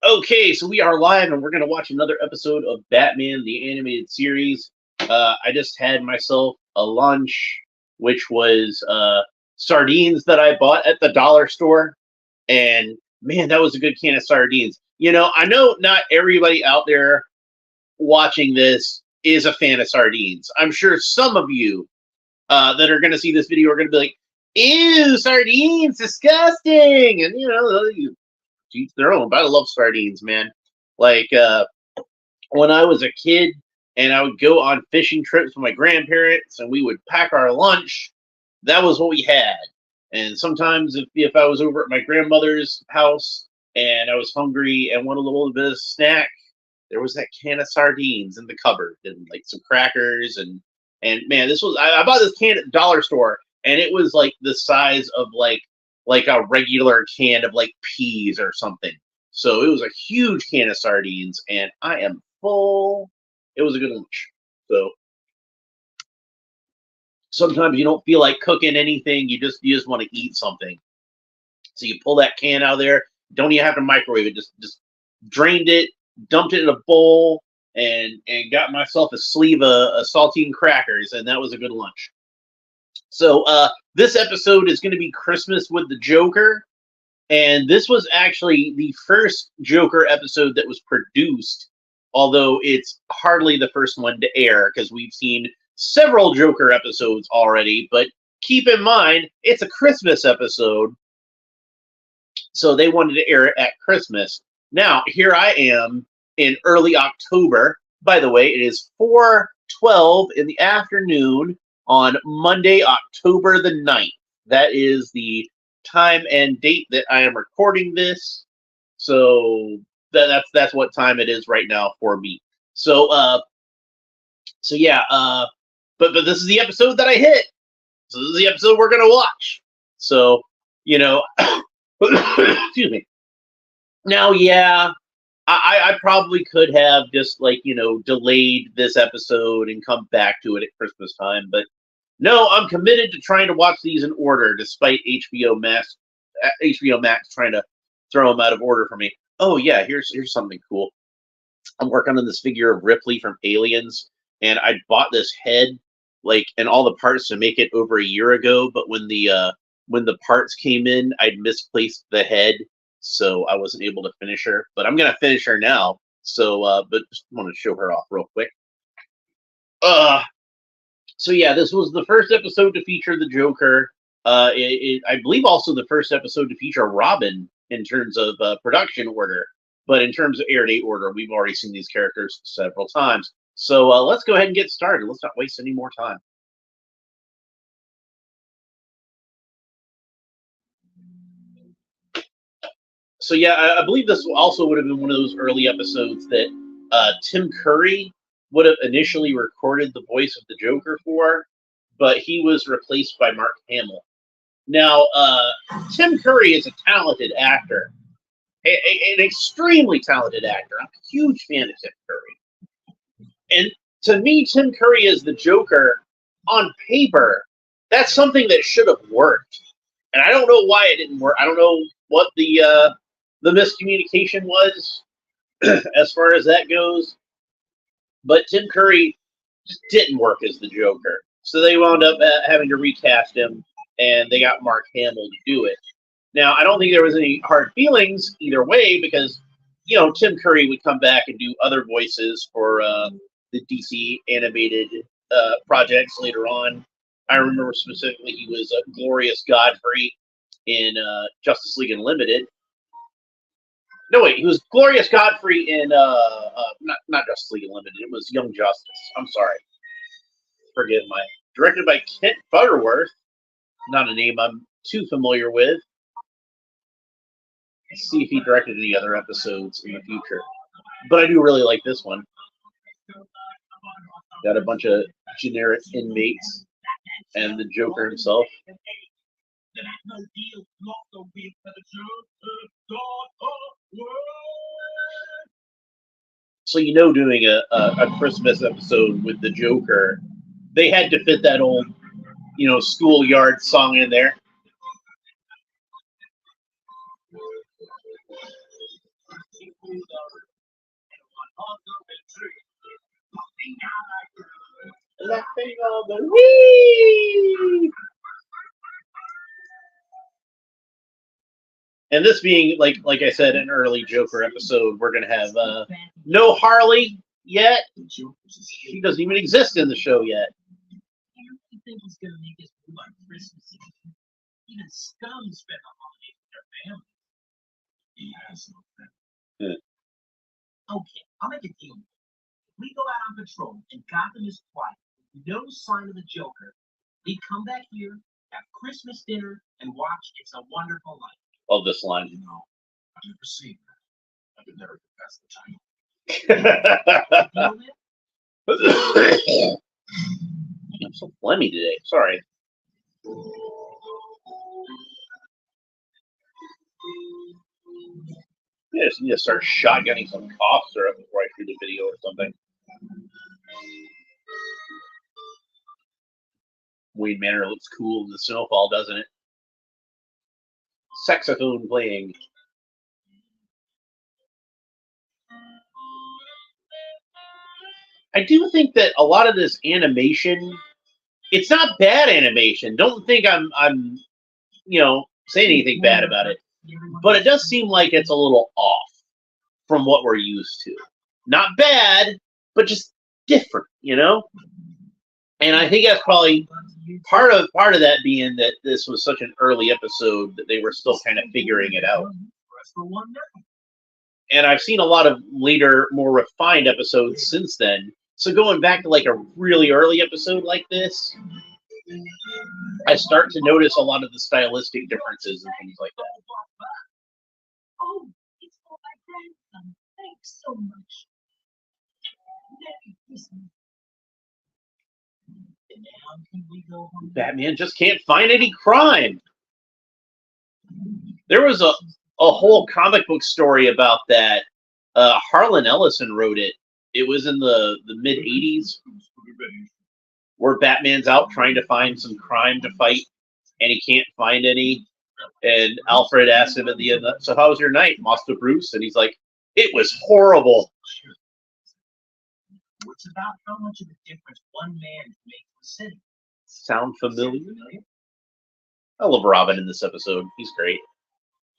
Okay, so we are live and we're going to watch another episode of Batman the Animated Series. I just had myself a lunch, which was sardines that I bought at the dollar store. And man, that was a good can of sardines. I know not everybody out there watching this is a fan of sardines. I'm sure some of you that are going to see this video are going to be like, ew, sardines, disgusting. And, you each their own. But I love sardines, man. Like when I was a kid, and I would go on fishing trips with my grandparents, and we would pack our lunch. That was what we had. And sometimes, if I was over at my grandmother's house and I was hungry and wanted a little bit of snack, there was that can of sardines in the cupboard and like some crackers and man, this was I bought this can at the dollar store and it was like the size of like a regular can of like peas or something. So it was a huge can of sardines, and I am full. It was a good lunch. So sometimes you don't feel like cooking anything. You just want to eat something. So you pull that can out of there. Don't even have to microwave it. Just drained it, dumped it in a bowl, and got myself a sleeve of saltine crackers, and that was a good lunch. So this episode is going to be Christmas with the Joker. And this was actually the first Joker episode that was produced, although it's hardly the first one to air because we've seen several Joker episodes already. But keep in mind, it's a Christmas episode, so they wanted to air it at Christmas. Now, here I am in early October. By the way, it is 4:12 in the afternoon on Monday, October the 9th. That is the time and date that I am recording this. So that's what time it is right now for me. So yeah, but this is the episode that I hit. So this is the episode we're gonna watch. So, excuse me. Now, yeah, I probably could have just delayed this episode and come back to it at Christmas time, but no, I'm committed to trying to watch these in order, despite HBO Max trying to throw them out of order for me. Oh yeah, here's something cool. I'm working on this figure of Ripley from Aliens, and I bought this head and all the parts to make it over a year ago. But when the parts came in, I'd misplaced the head, so I wasn't able to finish her. But I'm gonna finish her now. So, but just want to show her off real quick. Uh, so yeah, this was the first episode to feature the Joker. I believe also the first episode to feature Robin in terms of production order, but in terms of air date order, we've already seen these characters several times. So let's go ahead and get started. Let's not waste any more time. So yeah, I believe this also would have been one of those early episodes that Tim Curry would have initially recorded the voice of the Joker for, but he was replaced by Mark Hamill. Now, Tim Curry is a talented actor, an extremely talented actor. I'm a huge fan of Tim Curry. And to me, Tim Curry as the Joker on paper, that's something that should have worked. And I don't know why it didn't work. I don't know what the miscommunication was as far as that goes. But Tim Curry just didn't work as the Joker. So they wound up having to recast him, and they got Mark Hamill to do it. Now, I don't think there was any hard feelings either way because, Tim Curry would come back and do other voices for the DC animated projects later on. I remember specifically he was Glorious Godfrey in Justice League Unlimited. No, wait, he was Glorious Godfrey in not Justice League Unlimited. It was Young Justice. I'm sorry. Forgive my. Directed by Kent Butterworth. Not a name I'm too familiar with. Let's see if he directed any other episodes in the future. But I do really like this one. Got a bunch of generic inmates and the Joker himself. So doing a Christmas episode with the Joker, they had to fit that old, schoolyard song in there. Laughing all the way. And this being like I said, an early Joker episode, we're gonna have no Harley yet. He doesn't even exist in the show yet. Think he's gonna make his move on Christmas Eve. Even scum spend the holidays with their family. He has no family. Okay, I'll make a deal. If we go out on patrol and Gotham is quiet, no sign of the Joker, we come back here, have Christmas dinner, and watch It's a Wonderful Life. Love this line. You know, I've never seen that. I could never get past the title. I'm so phlegmy today. Sorry. Yeah, I just need to start shotgunning some cough syrup before I shoot a video or something. Wayne Manor looks cool in the snowfall, doesn't it? Saxophone playing. I do think that a lot of this animation, it's not bad animation. Don't think I'm saying anything bad about it. But it does seem like it's a little off from what we're used to. Not bad, but just different, And I think that's probably part of that being that this was such an early episode that they were still kind of figuring it out. And I've seen a lot of later, more refined episodes since then. So going back to like a really early episode like this, I start to notice a lot of the stylistic differences and things like that. Oh, it's for my grandson. Thanks so much. Merry Christmas. And now can we go home? Batman just can't find any crime. There was a whole comic book story about that. Harlan Ellison wrote it. It was in the mid 80s, where Batman's out trying to find some crime to fight, and he can't find any. And Alfred asked him at the end, "So how was your night, Master Bruce?" And he's like, "It was horrible." It's about how much of a difference one man can make to the city. Sound familiar? I love Robin in this episode. He's great.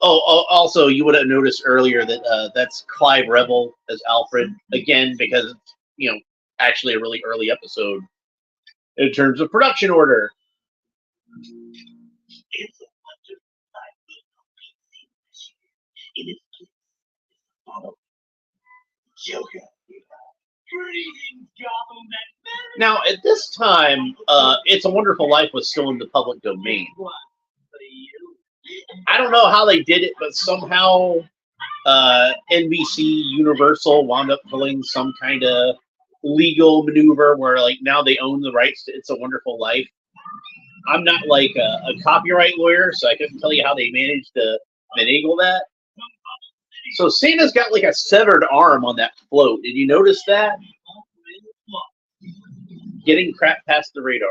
Oh, also, you would have noticed earlier that that's Clive Revel as Alfred, again, because it's, actually a really early episode in terms of production order. It's a wonderful life. It is Joker. Greetings, Gotham. Now, at this time, It's a Wonderful Life was still in the public domain. I don't know how they did it, but somehow NBC Universal wound up pulling some kind of legal maneuver where, now they own the rights to It's a Wonderful Life. I'm not like a copyright lawyer, so I couldn't tell you how they managed to finagle that. So Santa's got like a severed arm on that float. Did you notice that? Getting crap past the radar.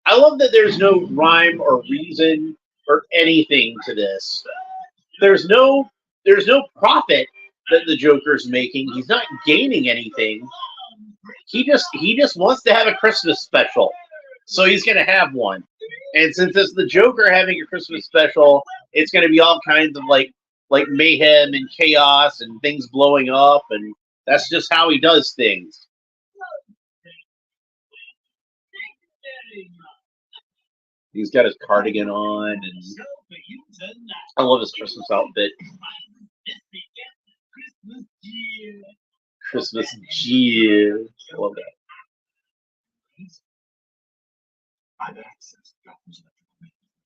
I love that there's no rhyme or reason or anything to this. There's no profit that the Joker's making. He's not gaining anything. He just wants to have a Christmas special. So he's gonna have one. And since it's the Joker having a Christmas special, it's gonna be all kinds of like mayhem and chaos and things blowing up, and that's just how he does things. He's got his cardigan on, and I love his Christmas outfit. Christmas cheer. I love that. I've accessed Gotham's electrical maintenance.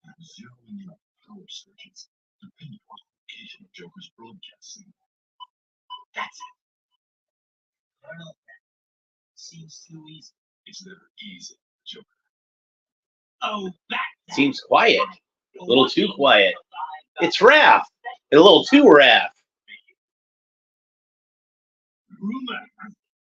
I'm zeroing in on power surges to pinpoint the location of Joker's broadcast signal. That's it. I don't know. Seems too easy. It's never easy, Joker. Oh, that seems quiet. A little too quiet. It's Raph. A little too Raph. Rumor.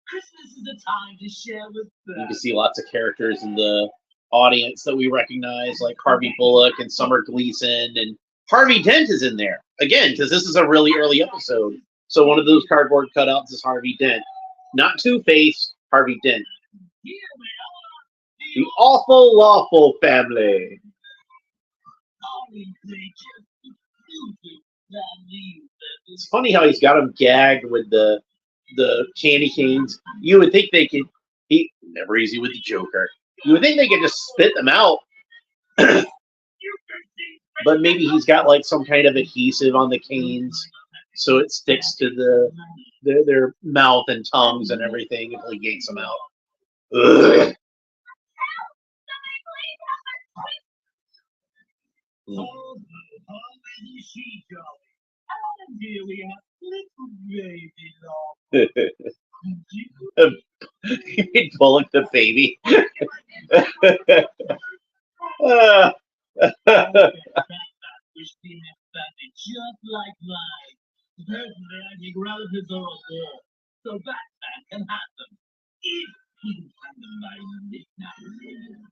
Christmas is a time to share with them. You can see lots of characters in the audience that we recognize, like Harvey Bullock and Summer Gleason, and Harvey Dent is in there again because this is a really early episode. So one of those cardboard cutouts is Harvey Dent, not Two-Face, Harvey Dent. The Awful Lawful family. It's funny how he's got him gagged with the candy canes. You would think they could. He never easy with the Joker. You would think they could just spit them out, but maybe he's got like some kind of adhesive on the canes, so it sticks to their mouth and tongues and everything until he yanks them out. Ugh. Bullock the baby. Just like mine. Personally, I think relatives are a bore, so Batman can have them. If he can find them by midnight.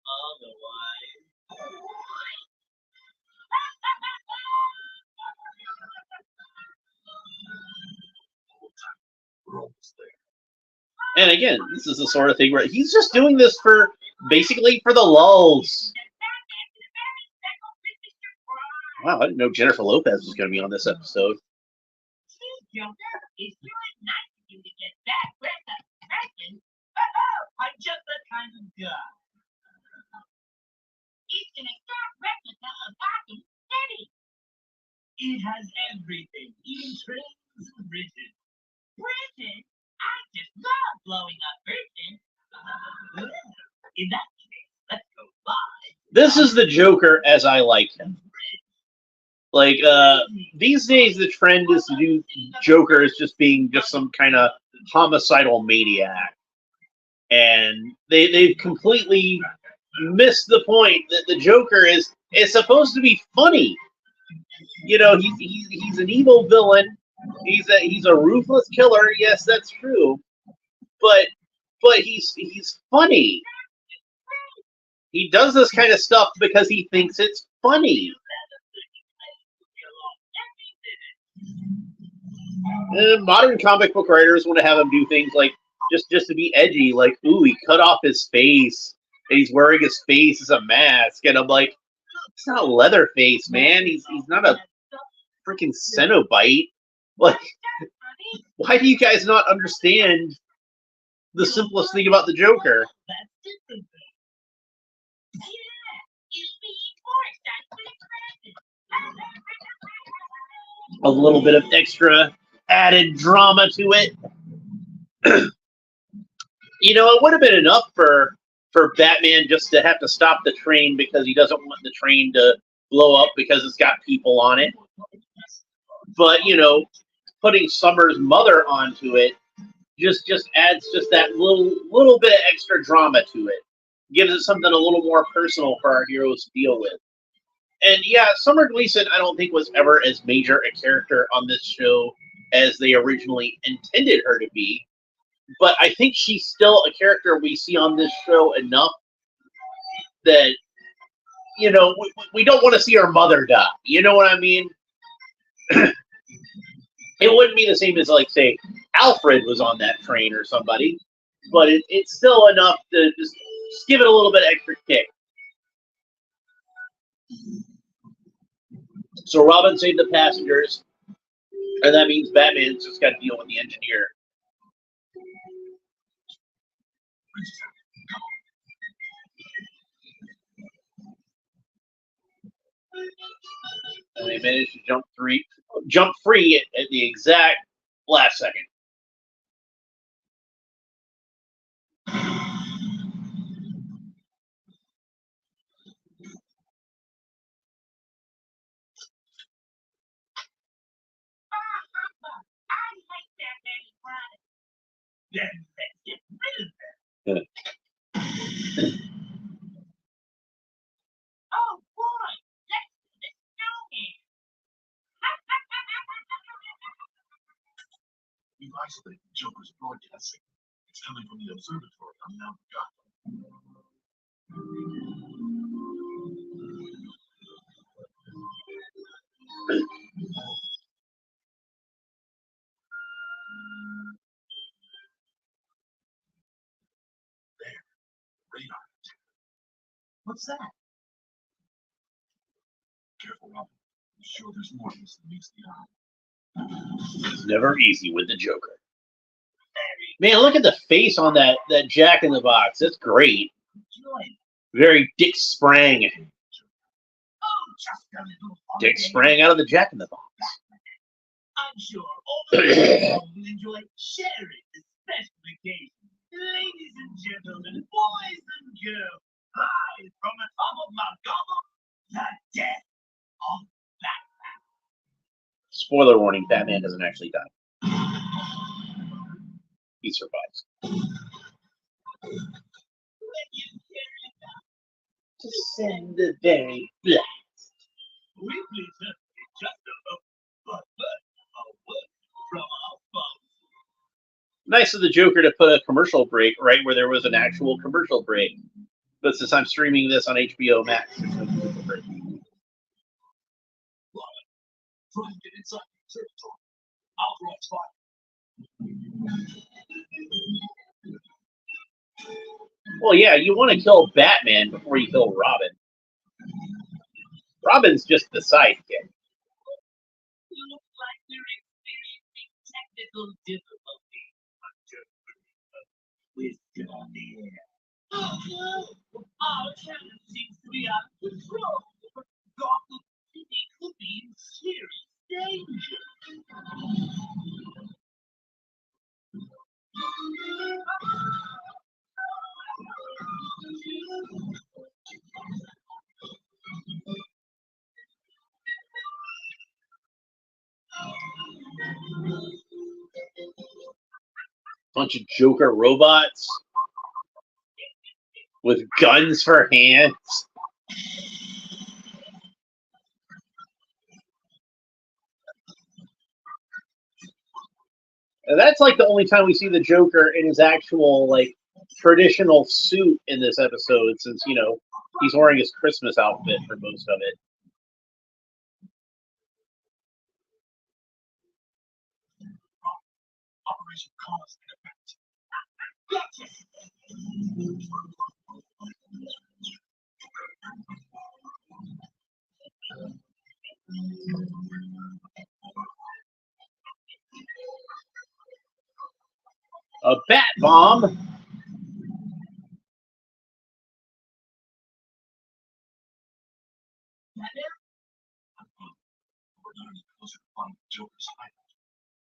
Otherwise. And again, this is the sort of thing where he's just doing this for basically for the lulz. Wow, I didn't know Jennifer Lopez was going to be on this episode. I'm just that kind of guy. It's an exact replica of Gotham City. It has everything, even trains and bridges. Bridges? I just love blowing up bridges. In that case, let's go by. This is the Joker as I like him. Like, these days the trend is to do Joker as just being just some kind of homicidal maniac. And they've completely missed the point that the Joker is supposed to be funny. You know, he's an evil villain. He's a ruthless killer. Yes, that's true. But he's funny. He does this kind of stuff because he thinks it's funny. Modern comic book writers want to have him do things like just to be edgy, like, ooh, he cut off his face and he's wearing his face as a mask, and I'm like, it's not Leatherface, man. He's not a freaking Cenobite. Like, why do you guys not understand the simplest thing about the Joker? A little bit of extra added drama to it. You know, it would have been enough for Batman just to have to stop the train because he doesn't want the train to blow up because it's got people on it. But, you know, putting Summer's mother onto it just adds just that little bit of extra drama to it. Gives it something a little more personal for our heroes to deal with. And yeah, Summer Gleason, I don't think was ever as major a character on this show as they originally intended her to be. But I think she's still a character we see on this show enough that, you know, we don't want to see her mother die. You know what I mean? It wouldn't be the same as, like, say, Alfred was on that train or somebody. But it's still enough to just give it a little bit extra kick. So Robin saved the passengers, and that means Batman's just got to deal with the engineer. And they managed to jump free at the exact last second. Oh boy, let's do this snowman. We've isolated Joker's broadcast signal. It's coming from the observatory on Mount Gotham. What's that? Careful, Robin. I'm sure there's more to this than meets the eye. It's never easy with the Joker. Man, look at the face on that Jack in the Box. That's great. Very Dick Sprang. Dick sprang out of the Jack in the Box. I'm sure all of you will enjoy sharing this special occasion. Ladies and gentlemen, boys and girls, live from the top of Mount Gotham, the death of Batman. Spoiler warning, Batman doesn't actually die. He survives. To send the very blast. We please just a word from our folks. Nice of the Joker to put a commercial break right where there was an actual commercial break. But since I'm streaming this on HBO Max, there's no commercial break. Try and get inside the territory. I'll draw a spot. Well, yeah, you want to kill Batman before you kill Robin. Robin's just the sidekick. Looks like you're experiencing technical difficulty. Wisdom on the air. Our challenge seems to be out of control. Gotham City could be in serious danger. Bunch of Joker robots with guns for hands. And that's like the only time we see the Joker in his actual like traditional suit in this episode, since he's wearing his Christmas outfit for most of it. Operation Cause and Effect. A bat bomb.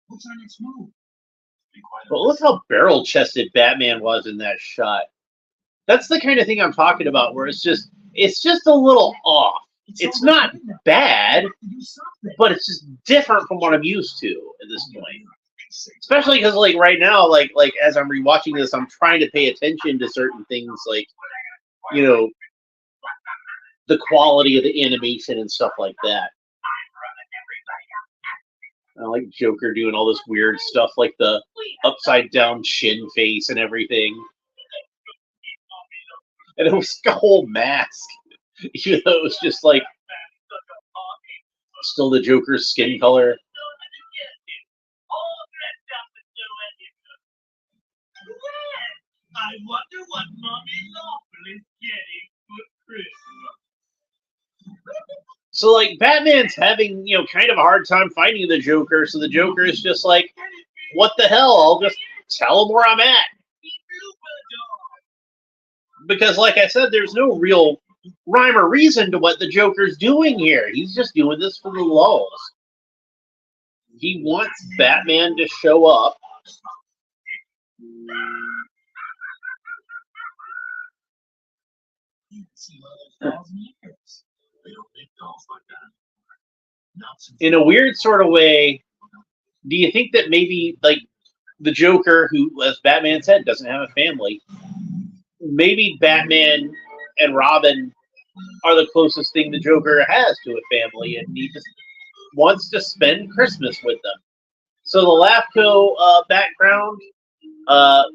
What's our next move? But look how barrel-chested Batman was in that shot. That's the kind of thing I'm talking about, where it's just a little off. It's not bad, but it's just different from what I'm used to at this point. Especially because, like, right now, like as I'm rewatching this, I'm trying to pay attention to certain things, like, the quality of the animation and stuff like that. I like Joker doing all this weird stuff, like the upside down chin face and everything. And it was a whole mask. Even though it was just like still the Joker's skin color. I wonder what Mommy Lawful is getting for Christmas. So, like, Batman's having, kind of a hard time finding the Joker, so the Joker is just like, what the hell, I'll just tell him where I'm at. Because, like I said, there's no real rhyme or reason to what the Joker's doing here. He's just doing this for the lulz. He wants Batman to show up. In a weird sort of way, do you think that maybe, like, the Joker, who, as Batman said, doesn't have a family, maybe Batman and Robin are the closest thing the Joker has to a family, and he just wants to spend Christmas with them? So the LAFCO background,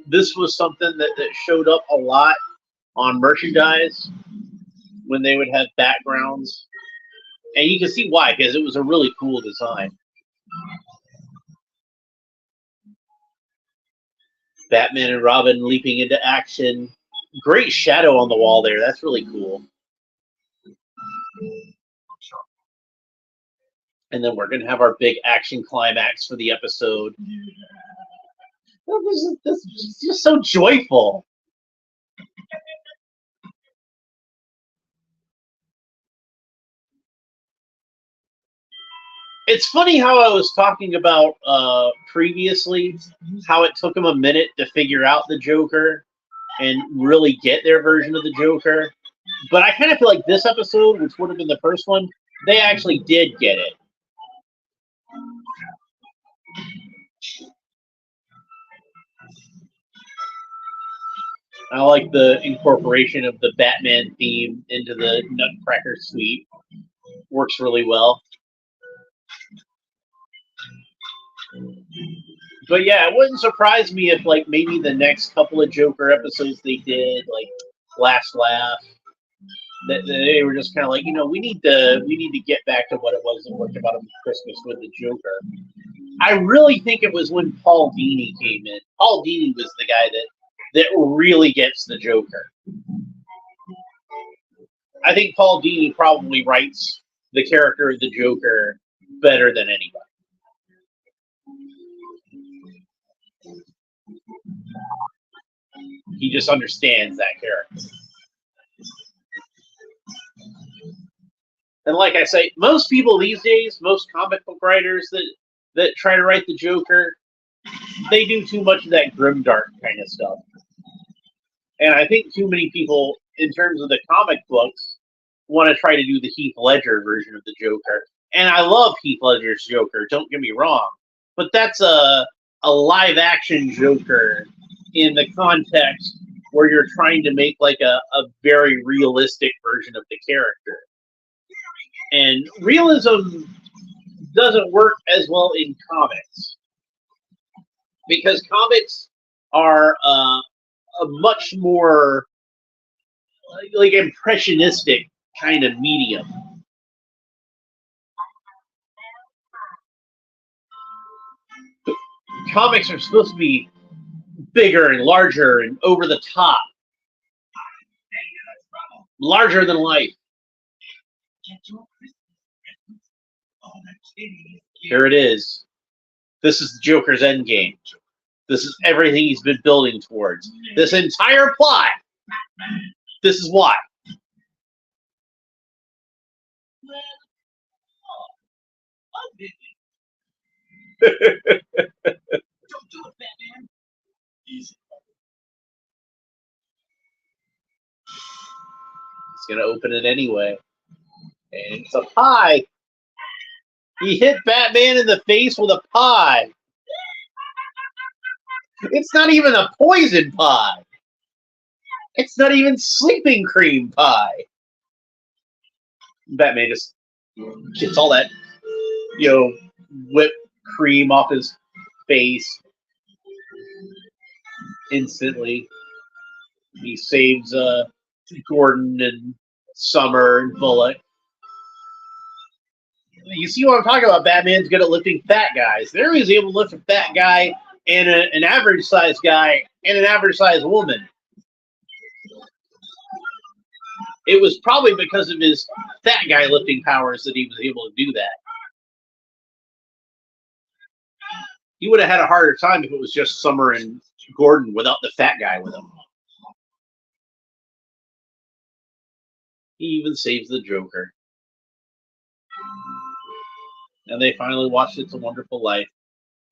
this was something that showed up a lot on merchandise when they would have backgrounds. And you can see why, because it was a really cool design. Batman and Robin leaping into action. Great shadow on the wall there. That's really cool. And then we're going to have our big action climax for the episode. This is just so joyful. It's funny how I was talking about previously, how it took them a minute to figure out the Joker and really get their version of the Joker. But I kind of feel like this episode, which would have been the first one, they actually did get it. I like the incorporation of the Batman theme into the Nutcracker suite. Works really well. But yeah, it wouldn't surprise me if like maybe the next couple of Joker episodes they did, like Last Laugh, that they were just kind of like, we need to get back to what it was that worked about Christmas with the Joker. I really think it was when Paul Dini came in. Paul Dini was the guy that really gets the Joker. I think Paul Dini probably writes the character of the Joker better than anybody. He just understands that character. And like I say, most people these days, most comic book writers that try to write the Joker, they do too much of that grimdark kind of stuff. And I think too many people, in terms of the comic books, want to try to do the Heath Ledger version of the Joker. And I love Heath Ledger's Joker, don't get me wrong. But that's a live-action Joker in the context where you're trying to make like a very realistic version of the character. And realism doesn't work as well in comics. Because comics are a much more like impressionistic kind of medium. Comics are supposed to be bigger and larger and over the top. Larger than life. Here it is. This is the Joker's endgame. This is everything he's been building towards. This entire plot. This is why. Don't do it, Batman. Easy. He's gonna open it anyway. And it's a pie. He hit Batman in the face with a pie. It's not even a poison pie. It's not even sleeping cream pie. Batman just gets all that, whipped cream off his face instantly. He saves Gordon and Summer and Bullock. You see what I'm talking about? Batman's good at lifting fat guys. There he was able to lift a fat guy and an average-sized guy and an average-sized woman. It was probably because of his fat guy lifting powers that he was able to do that. He would have had a harder time if it was just Summer and Gordon without the fat guy with him. He even saves the Joker. And they finally watched It's a Wonderful Life.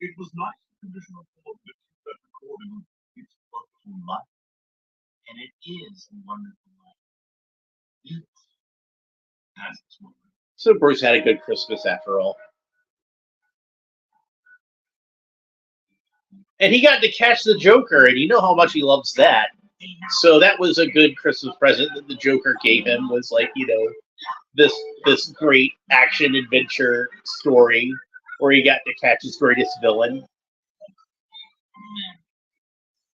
It was nice traditional politics that recording It's a Wonderful Life. And it is a wonderful life. Yes. That's wonderful. So Bruce had a good Christmas after all. And he got to catch the Joker, and you know how much he loves that. So that was a good Christmas present that the Joker gave him, was like, this great action adventure story where he got to catch his greatest villain.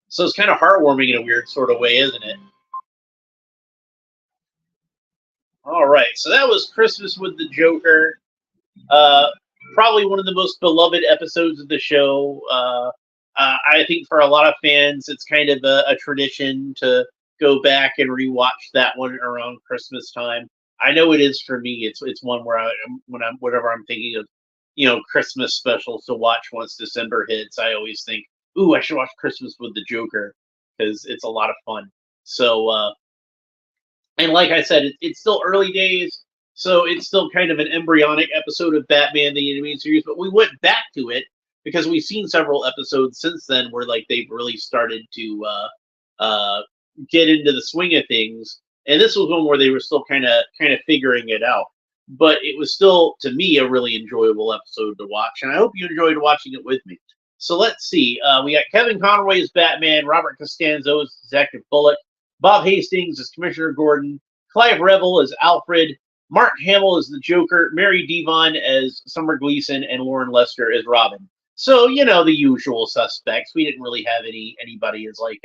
So it's kind of heartwarming in a weird sort of way, isn't it? All right, so that was Christmas with the Joker. Probably one of the most beloved episodes of the show. I think for a lot of fans, it's kind of a tradition to go back and rewatch that one around Christmas time. I know it is for me. It's one where whenever I'm thinking of Christmas specials to watch once December hits, I always think, ooh, I should watch Christmas with the Joker because it's a lot of fun. So and like I said, it's still early days, so it's still kind of an embryonic episode of Batman the Animated Series. But we went back to it because we've seen several episodes since then where like they've really started to get into the swing of things. And this was one where they were still kind of figuring it out. But it was still, to me, a really enjoyable episode to watch, and I hope you enjoyed watching it with me. So let's see. We got Kevin Conroy as Batman, Robert Costanzo as Detective Bullock, Bob Hastings as Commissioner Gordon, Clive Revel as Alfred, Mark Hamill as the Joker, Mary Devon as Summer Gleason, and Lauren Lester as Robin. So the usual suspects. We didn't really have anybody as like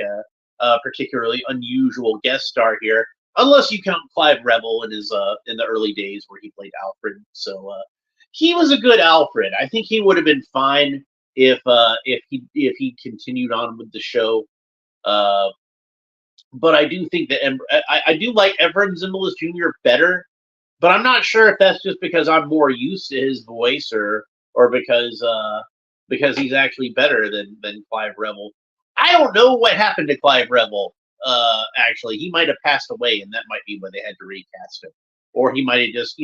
a particularly unusual guest star here, unless you count Clive Revel in his in the early days where he played Alfred. So he was a good Alfred. I think he would have been fine if he continued on with the show. But I do think that I do like Efren Zimbalist Jr. better, but I'm not sure if that's just because I'm more used to his voice or because he's actually better than Clive Revel. I don't know what happened to Clive Revel. Actually, he might have passed away, and that might be when they had to recast him, or he might have just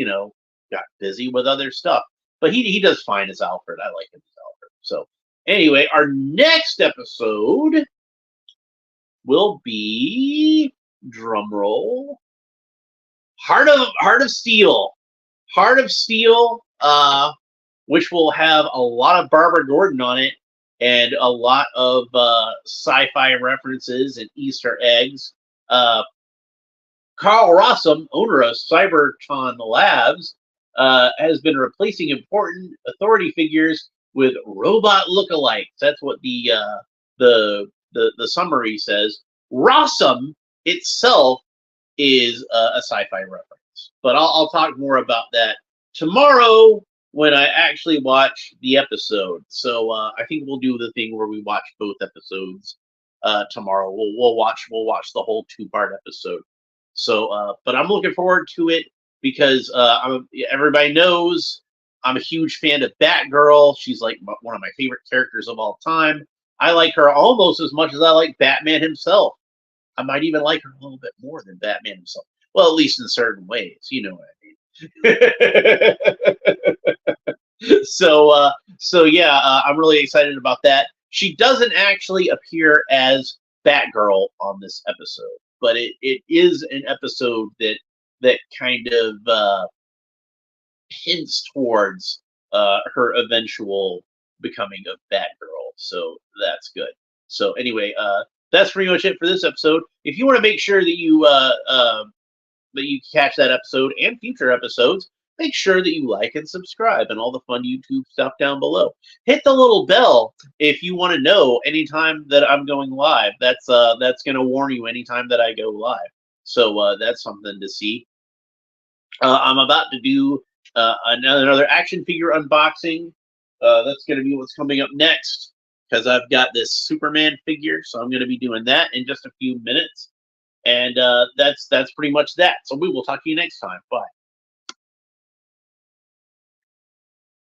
got busy with other stuff. But he does fine as Alfred. I like him as Alfred. So anyway, our next episode will be, drumroll, Heart of Steel. Heart of Steel, which will have a lot of Barbara Gordon on it and a lot of sci-fi references and Easter eggs. Carl Rossum, owner of Cybertron Labs, has been replacing important authority figures with robot lookalikes. That's what the summary says. Rossum itself is a sci-fi reference, but I'll talk more about that tomorrow when I actually watch the episode. So I think we'll do the thing where we watch both episodes tomorrow. We'll watch the whole 2-part episode. So, but I'm looking forward to it because everybody knows I'm a huge fan of Batgirl. She's like one of my favorite characters of all time. I like her almost as much as I like Batman himself. I might even like her a little bit more than Batman himself. Well, at least in certain ways. You know what I mean. So yeah, I'm really excited about that. She doesn't actually appear as Batgirl on this episode, but it is an episode that kind of hints towards her eventual becoming of Batgirl. So that's good. So anyway, that's pretty much it for this episode. If you want to make sure that you catch that episode and future episodes, make sure that you like and subscribe and all the fun YouTube stuff down below. Hit the little bell if you want to know anytime that I'm going live. That's going to warn you anytime that I go live. So that's something to see. I'm about to do another action figure unboxing. That's going to be what's coming up next because I've got this Superman figure, so I'm going to be doing that in just a few minutes. And that's pretty much that. So we will talk to you next time. Bye.